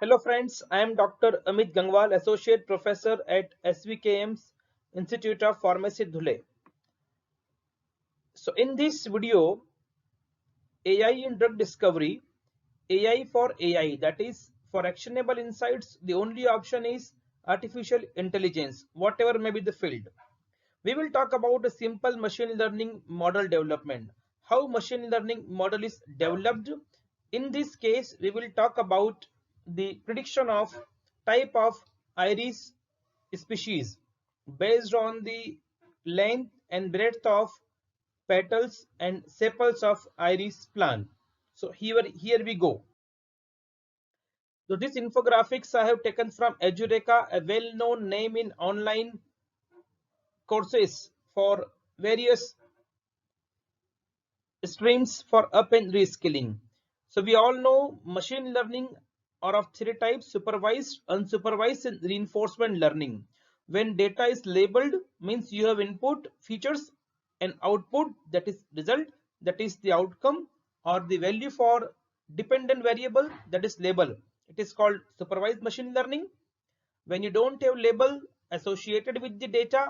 Hello friends, I am Dr. Amit Gangwal, Associate Professor at SVKM's Institute of Pharmacy, Dhule. So in this video, AI in drug discovery, AI for AI, that is for actionable insights, the only option is artificial intelligence, whatever may be the field. We will talk about a simple machine learning model development, how machine learning model is developed. In this case, we will talk about the prediction of type of iris species based on the length and breadth of petals and sepals of iris plant. So here we go. So this infographics I have taken from Edureka, a well-known name in online courses for various streams for up and reskilling. So we all know machine learning are of three types: supervised, unsupervised, and reinforcement learning. When data is labeled, means you have input features and output, that is result, that is the outcome or the value for dependent variable, that is label. It is called supervised machine learning. When you don't have label associated with the data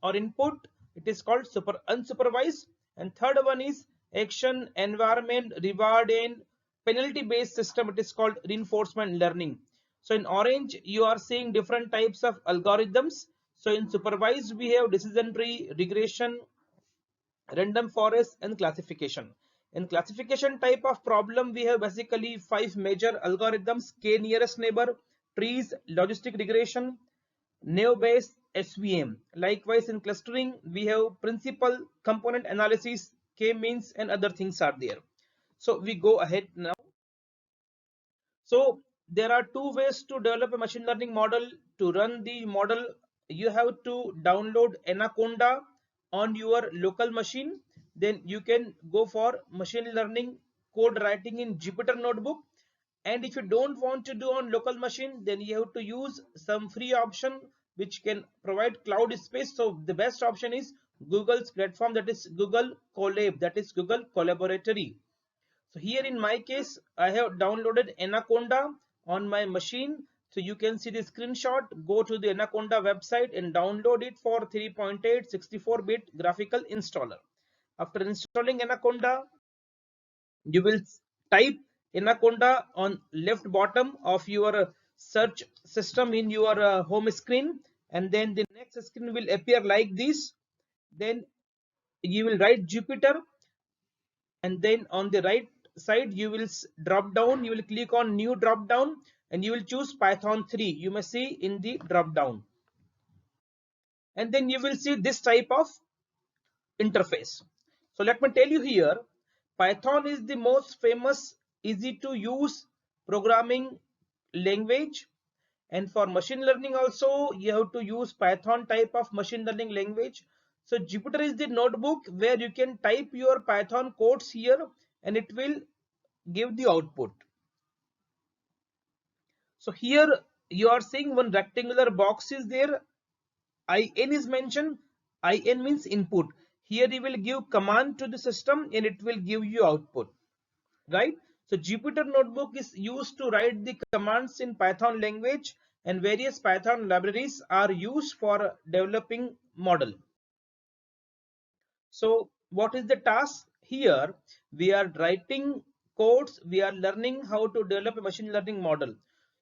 or input, it is called unsupervised. And third one is action, environment, reward, and penalty based system. It is called reinforcement learning. So in orange, you are seeing different types of algorithms. So in supervised, we have decision tree, regression, random forest, and classification. In classification type of problem, we have basically five major algorithms: k nearest neighbor, trees, logistic regression, naive based, SVM. Likewise, in clustering, we have principal component analysis, k means, and other things are there. So we go ahead now. So there are two ways to develop a machine learning model. To run the model, you have to download Anaconda on your local machine. Then you can go for machine learning code writing in Jupyter Notebook. And if you don't want to do on local machine, then you have to use some free option which can provide cloud space. So the best option is Google's platform, that is Google Colab, that is Google Collaboratory. So here in my case, I have downloaded Anaconda on my machine. So you can see the screenshot. Go to the Anaconda website and download it for 3.8 64-bit graphical installer. After installing Anaconda, you will type Anaconda on left bottom of your search system in your home screen, and then the next screen will appear like this. Then you will write Jupyter, and then on the right side you will drop down, you will click on new drop down, and you will choose Python 3. You may see in the drop down, and then you will see this type of interface. So let me tell you here, Python is the most famous, easy to use programming language. And for machine learning also, you have to use Python type of machine learning language. So Jupyter is the notebook where you can type your Python codes here and it will give the output. So here you are seeing one rectangular box is there. IN is mentioned. IN means input. Here you will give command to the system and it will give you output, right? So Jupyter Notebook is used to write the commands in Python language, and various Python libraries are used for developing model. So what is the task here? We are writing codes, we are learning how to develop a machine learning model.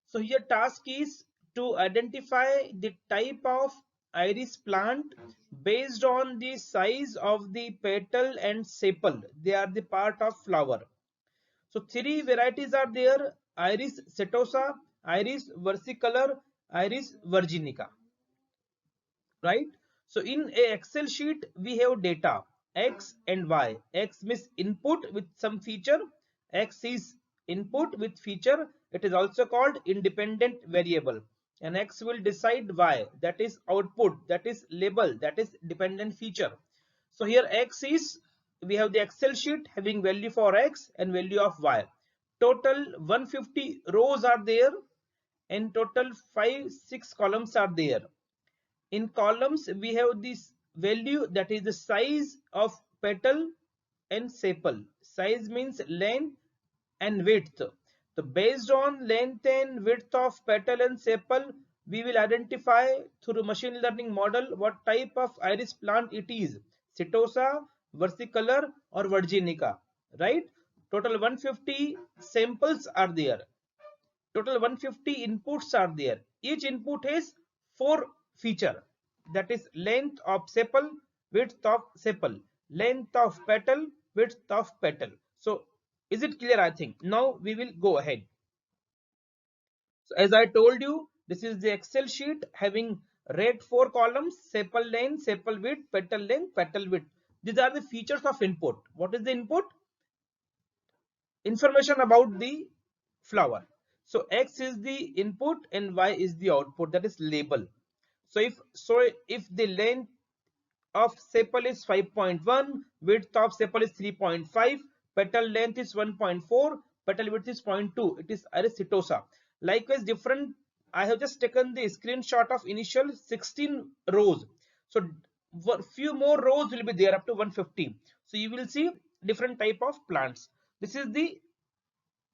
So here task is to identify the type of iris plant based on the size of the petal and sepal. They are the part of flower. So three varieties are there: Iris setosa, Iris versicolor, Iris virginica, right? So in a Excel sheet, we have data X and Y. X means input with some feature. X is input with feature. It is also called independent variable. And X will decide Y, that is output, that is label, that is dependent feature. So here X is, we have the Excel sheet having value for X and value of Y. Total 150 rows are there and total 6 columns are there. In columns, we have this value, that is the size of petal and sepal. Size means length and width. So based on length and width of petal and sepal, we will identify through machine learning model what type of iris plant it is, setosa, versicolor or virginica, right? Total 150 samples are there. Total 150 inputs are there. Each input has 4 feature, that is length of sepal, width of sepal, length of petal, width of petal. So is it clear? I think now we will go ahead. So as I told you, this is the Excel sheet having red 4 columns: sepal length, sepal width, petal length, petal width. These are the features of input. What is the input? Information about the flower. So X is the input and Y is the output, that is label. So if the length of sepal is 5.1, width of sepal is 3.5, petal length is 1.4, petal width is 0.2, it is iris setosa. Likewise, different, I have just taken the screenshot of initial 16 rows. So few more rows will be there up to 150. So you will see different type of plants. This is the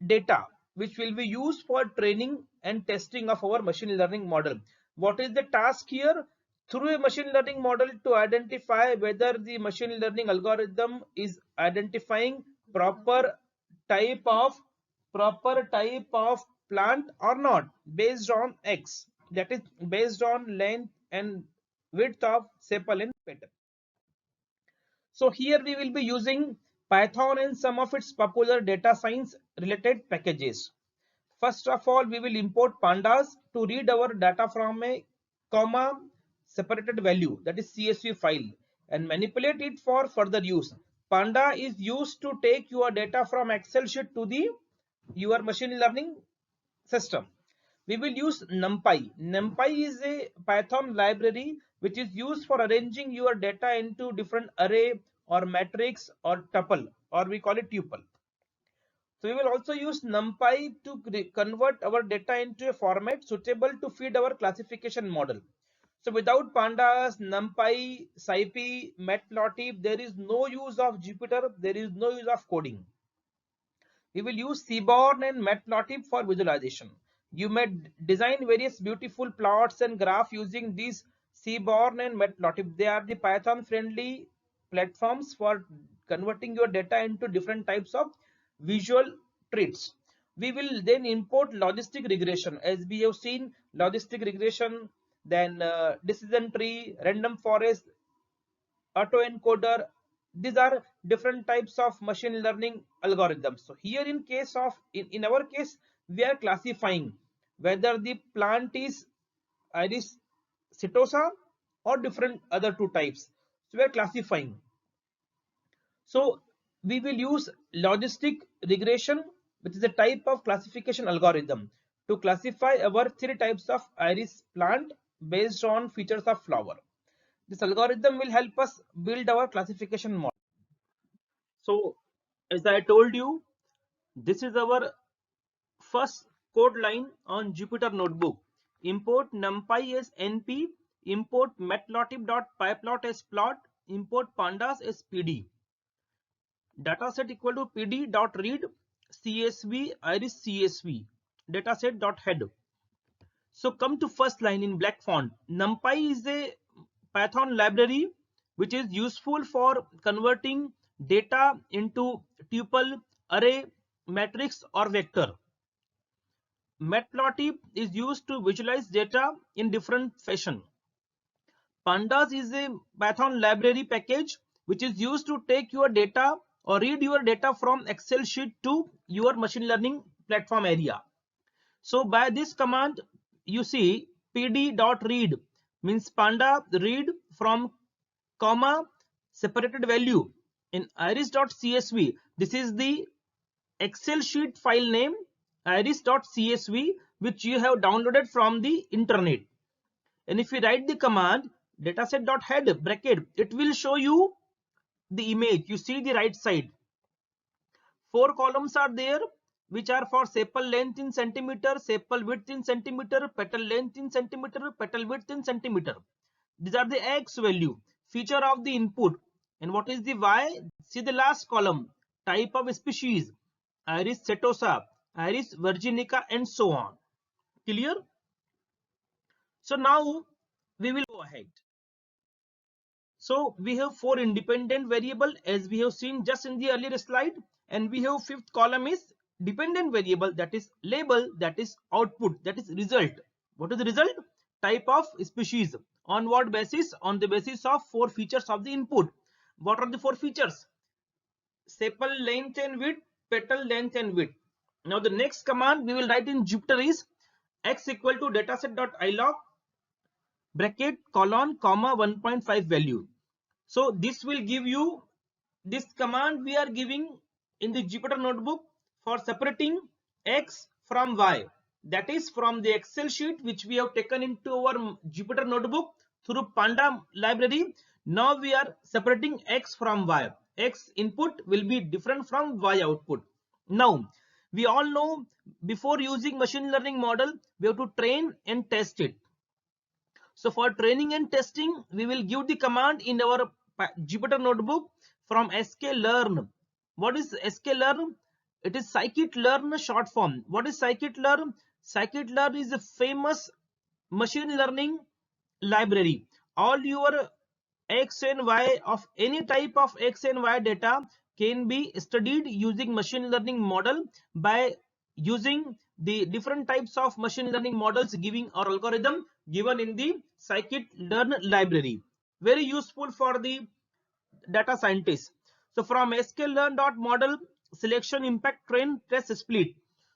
data which will be used for training and testing of our machine learning model. What is the task here? Through a machine learning model to identify whether the machine learning algorithm is identifying proper type of plant or not based on X, that is based on length and width of sepal and petal. So here we will be using Python and some of its popular data science related packages. First of all, we will import pandas to read our data from a comma separated value, that is CSV file, and manipulate it for further use. Panda is used to take your data from Excel sheet to the your machine learning system. We will use NumPy. NumPy is a Python library which is used for arranging your data into different array or matrix or tuple, or we call it tuple. So we will also use NumPy to convert our data into a format suitable to feed our classification model. So without pandas, NumPy, SciPy, Matplotlib, there is no use of Jupyter, there is no use of coding. We will use Seaborn and Matplotlib for visualization. You may design various beautiful plots and graph using these Seaborn and Matplotlib. They are the Python friendly platforms for converting your data into different types of visual treats. We will then import logistic regression. As we have seen, logistic regression, then decision tree, random forest, autoencoder. These are different types of machine learning algorithms. So here in our case, we are classifying whether the plant is iris setosa or different other two types. So we are classifying. So we will use logistic regression, which is a type of classification algorithm to classify our 3 types of iris plant based on features of flower. This algorithm will help us build our classification model. So as I told you, this is our first code line on Jupyter Notebook. Import NumPy as NP, import matplotlib.pyplot as plot, import pandas as PD. Dataset equal to pd.read CSV iris CSV dataset.head. So come to first line in black font. NumPy is a Python library which is useful for converting data into tuple, array, matrix or vector. Matplotlib is used to visualize data in different fashion. Pandas is a Python library package which is used to take your data or read your data from Excel sheet to your machine learning platform area. So by this command, you see pd.read means panda read from comma separated value in iris.csv. This is the Excel sheet file name iris.csv which you have downloaded from the internet. And if you write the command dataset.head bracket, it will show you the image. You see the right side. 4 columns are there which are for sepal length in centimeter, sepal width in centimeter, petal length in centimeter, petal width in centimeter. These are the X value, feature of the input. And what is the Y? See the last column, type of species, iris setosa, Iris virginica, and so on. Clear? So now we will go ahead. So we have 4 independent variable as we have seen just in the earlier slide, and we have fifth column is dependent variable, that is label, that is output, that is result. What is the result? Type of species. On what basis? On the basis of 4 features of the input. What are the 4 features? Sepal length and width, petal length and width. Now the next command we will write in Jupyter is x equal to dataset.ilog bracket colon comma 1.5 value. So this will give you this command we are giving in the Jupyter notebook for separating x from y, that is from the Excel sheet which we have taken into our Jupyter notebook through Panda library. Now we are separating x from y. X input will be different from y output. Now we all know before using machine learning model we have to train and test it. So for training and testing, we will give the command in our Jupyter notebook from sklearn. What is sklearn? It is scikit-learn short form. What is scikit-learn? Scikit-learn is a famous machine learning library. All your x and y of any type of x and y data can be studied using machine learning model by using the different types of machine learning models giving or algorithm given in the scikit-learn library. Very useful for the data scientists. So from sklearn.model selection impact train test split.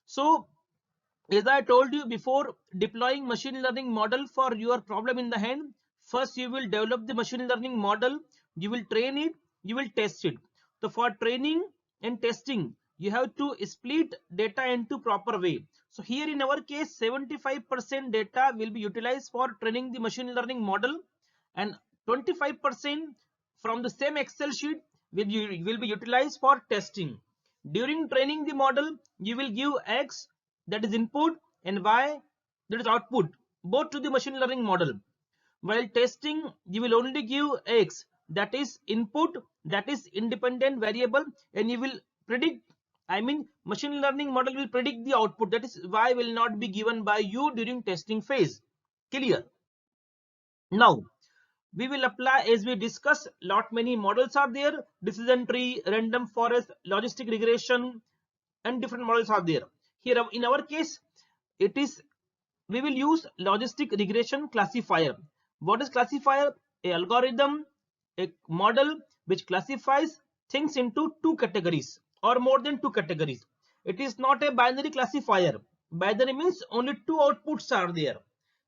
So as I told you before, deploying machine learning model for your problem in the hand, first you will develop the machine learning model, you will train it, you will test it. So for training and testing, you have to split data into proper way. So here in our case, 75% data will be utilized for training the machine learning model, and 25% from the same Excel sheet will be utilized for testing. During training the model, you will give X, that is input, and y, that is output, both to the machine learning model. While testing, you will only give x, that is input, that is independent variable, and you will predict, I mean machine learning model will predict the output, that is y will not be given by you during testing phase. Clear? Now we will apply, as we discuss, lot many models are there: decision tree, random forest, logistic regression, and different models are there. Here in our case, it is we will use logistic regression classifier. What is classifier? A algorithm, a model which classifies things into 2 categories or more than 2 categories. It is not a binary classifier. Binary means only 2 outputs are there.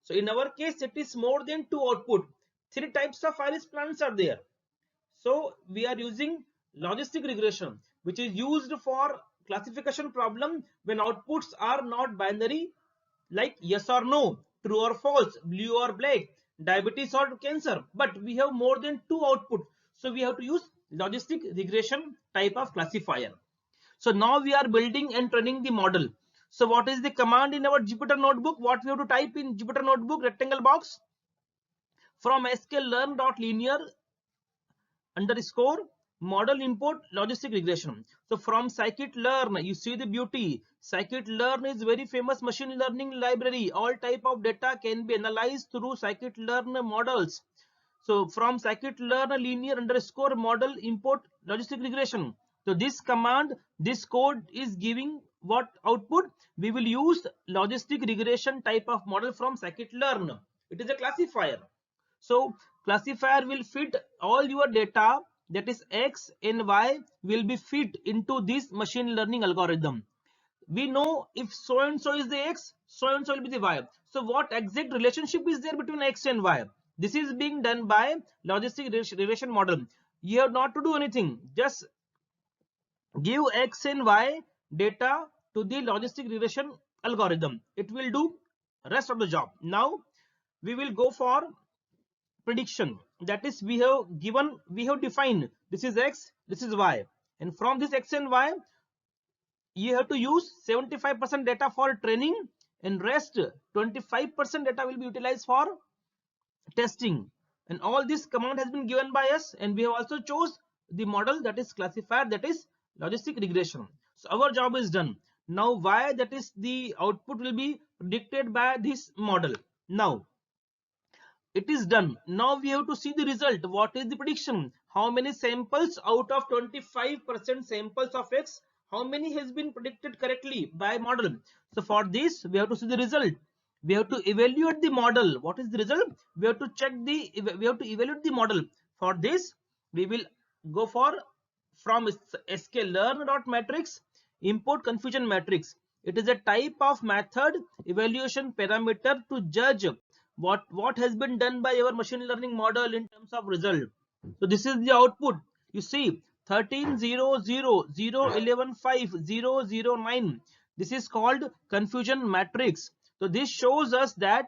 So in our case, it is more than 2 output. 3 types of iris plants are there. So we are using logistic regression, which is used for classification problem when outputs are not binary, like yes or no, true or false, blue or black, diabetes or cancer. But we have more than 2 outputs, so we have to use logistic regression type of classifier. So now we are building and training the model. So what is the command in our Jupyter notebook? What we have to type in Jupyter notebook rectangle box? From sklearn.linear underscore model import logistic regression. So from scikit-learn, you see the beauty. Scikit-learn is very famous machine learning library. All type of data can be analyzed through scikit-learn models. So from scikit-learn linear underscore model import logistic regression. So this command, this code is giving what output? We will use logistic regression type of model from scikit-learn. It is a classifier. So classifier will fit all your data, that is x and y will be fit into this machine learning algorithm. We know if so and so is the x, so and so will be the y. So what exact relationship is there between x and y? This is being done by logistic regression model. You have not to do anything. Just give x and y data to the logistic regression algorithm. It will do rest of the job. Now we will go for prediction. That is, we have defined this is x, this is y, and from this x and y you have to use 75% data for training, and rest 25% data will be utilized for testing. And all this command has been given by us, and we have also chose the model, that is classifier, that is logistic regression. So our job is done. Now y, that is the output, will be predicted by this model. Now it is done. Now we have to see the result. What is the prediction? How many samples out of 25% samples of x, how many has been predicted correctly by model? So for this we have to see the result. We have to evaluate the model. What is the result? We have to check the, we have to evaluate the model. For this we will go for from sklearn.matrix import confusion matrix. It is a type of method evaluation parameter to judge what has been done by our machine learning model in terms of result. So this is the output. You see 13 0 0 0 11 5 0 0 9. This is called confusion matrix. So this shows us that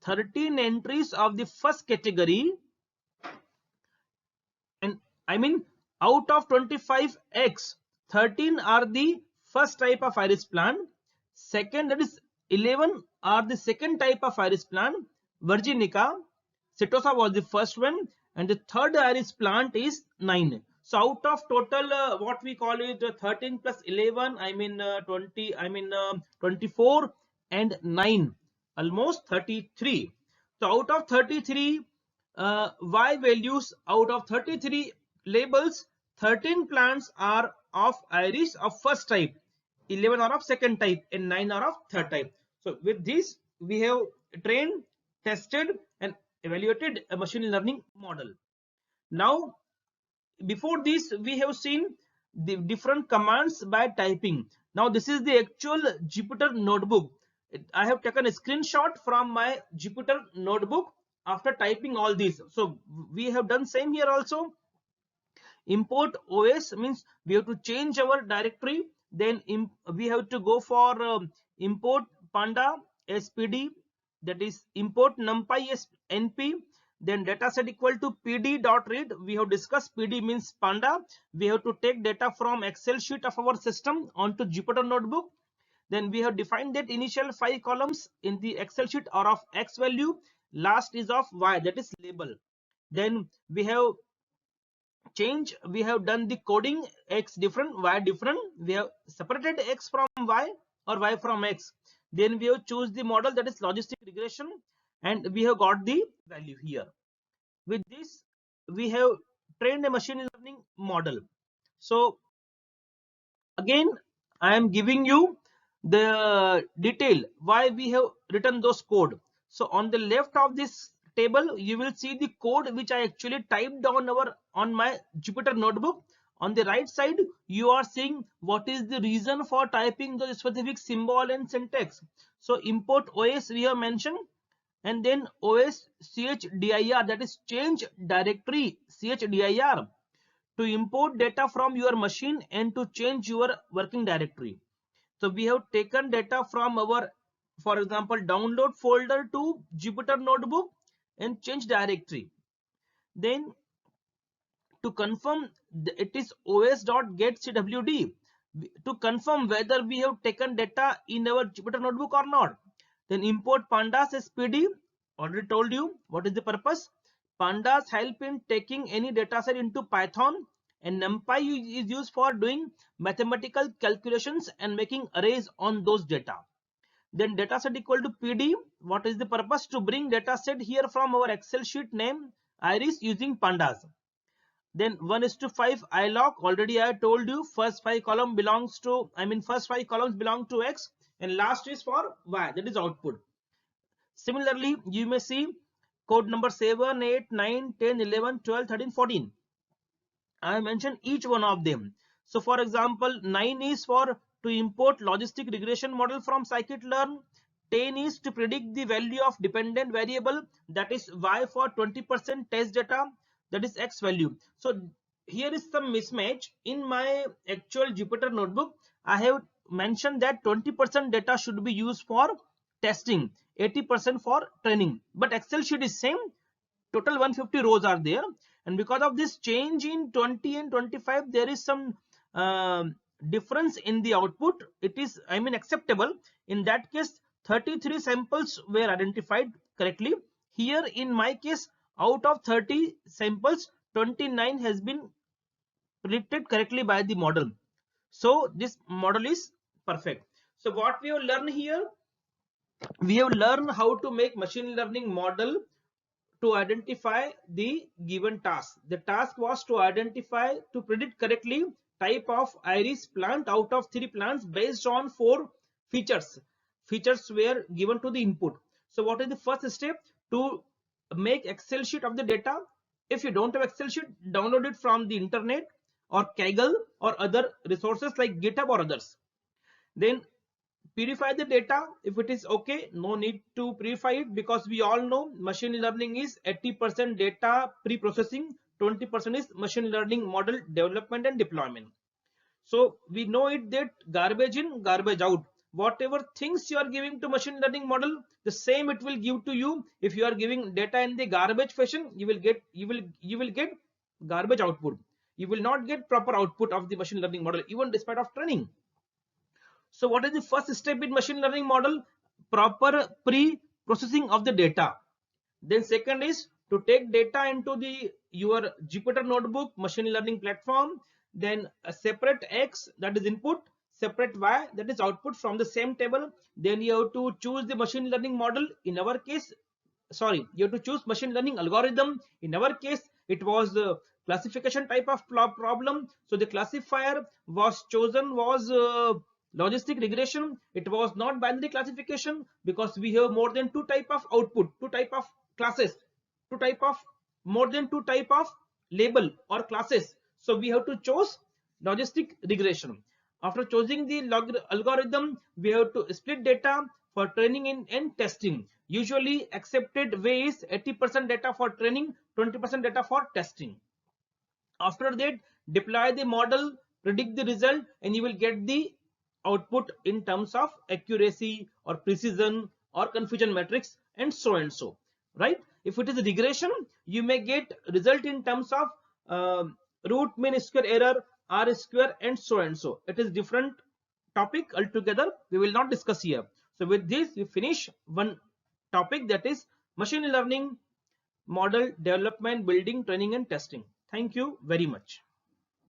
13 entries of the first category, and I mean out of 25x, 13 are the first type of iris plant. Second, that is 11 are the second type of iris plant, Virginica. Setosa was the first one, and the third iris plant is 9. So out of total what we call it 13 plus 11, I mean 20, I mean 24 and 9, almost 33. So out of 33 y values, out of 33 labels, 13 plants are of iris of first type, 11 are of second type, and 9 are of third type. So with this we have trained, tested and evaluated a machine learning model. Now before this we have seen the different commands by typing. Now this is the actual Jupyter notebook. I have taken a screenshot from my Jupyter notebook after typing all these. So we have done same here also. Import OS means we have to change our directory. Then we have to go for import panda spd, that is import numpy np. Then dataset equal to pd.read. We have discussed pd means panda. We have to take data from Excel sheet of our system onto Jupyter notebook. Then we have defined that initial 5 columns in the Excel sheet are of x value, last is of y, that is label. Then we have we have done the coding, x different, y different. We have separated x from y or y from x. Then we have choose the model, that is logistic regression, and we have got the value here. With this we have trained a machine learning model. So again I am giving you the detail why we have written those code. So on the left of this table you will see the code which I actually typed on my Jupyter notebook. On the right side you are seeing what is the reason for typing the specific symbol and syntax. So import OS we have mentioned, and then OS chdir, that is change directory chdir, to import data from your machine and to change your working directory. So we have taken data from our, for example, download folder to Jupyter notebook and change directory. Then to confirm it is os.getCwd, to confirm whether we have taken data in our Jupyter notebook or not. Then import pandas spd. Already told you what is the purpose. Pandas help in taking any dataset into Python, and NumPy is used for doing mathematical calculations and making arrays on those data. Then dataset equal to pd. What is the purpose? To bring dataset here from our Excel sheet name iris using pandas. Then 1:5 ilog. Already I told you first 5 column belongs to, I mean first 5 columns belong to x and last is for y, that is output. Similarly you may see code number 7 8 9 10 11 12 13 14. I mentioned each one of them. So for example 9 is for to import logistic regression model from scikit-learn. 10 is to predict the value of dependent variable, that is y, for 20% test data, that is x value. So here is some mismatch. In my actual Jupyter notebook I have mentioned that 20% data should be used for testing, 80% for training, but Excel sheet is same, total 150 rows are there, and because of this change in 20 and 25 there is some difference in the output. It is, I mean, acceptable. In that case 33 samples were identified correctly. Here in my case out of 30 samples 29 has been predicted correctly by the model. So this model is perfect. So what we have learned here, we have learned how to make machine learning model to identify the given task. The task was to identify, to predict correctly type of iris plant out of 3 plants based on 4 features. Features were given to the input. So what is the first step? To make Excel sheet of the data. If you don't have Excel sheet, download it from the internet or Kaggle or other resources like GitHub or others. Then purify the data. If it is okay, no need to purify it, because we all know machine learning is 80% data pre-processing, 20% is machine learning model development and deployment. So we know it that garbage in, garbage out. Whatever things you are giving to machine learning model, the same it will give to you. If you are giving data in the garbage fashion, you will get garbage output. You will not get proper output of the machine learning model, even despite of training. So what is the first step in machine learning model? Proper pre-processing of the data. Then second is to take data into the your Jupyter notebook machine learning platform. Then a separate X, that is input, separate Y, that is output from the same table. Then you have to choose the machine learning model. In our case, sorry, you have to choose machine learning algorithm. In our case, it was the classification type of problem. So the classifier was chosen was logistic regression. It was not binary classification, because we have more than 2 type of output, 2 type of classes, 2 type of, more than 2 type of label or classes. So we have to choose logistic regression. After choosing the algorithm, we have to split data for training and testing. Usually accepted way is 80% data for training, 20% data for testing. After that, deploy the model, predict the result, and you will get the output in terms of accuracy or precision or confusion matrix and so, right? If it is a regression, you may get result in terms of root mean square error, R square, and so. It is different topic altogether. We will not discuss here. So with this, we finish one topic, that is machine learning model development, building, training, and testing. Thank you very much.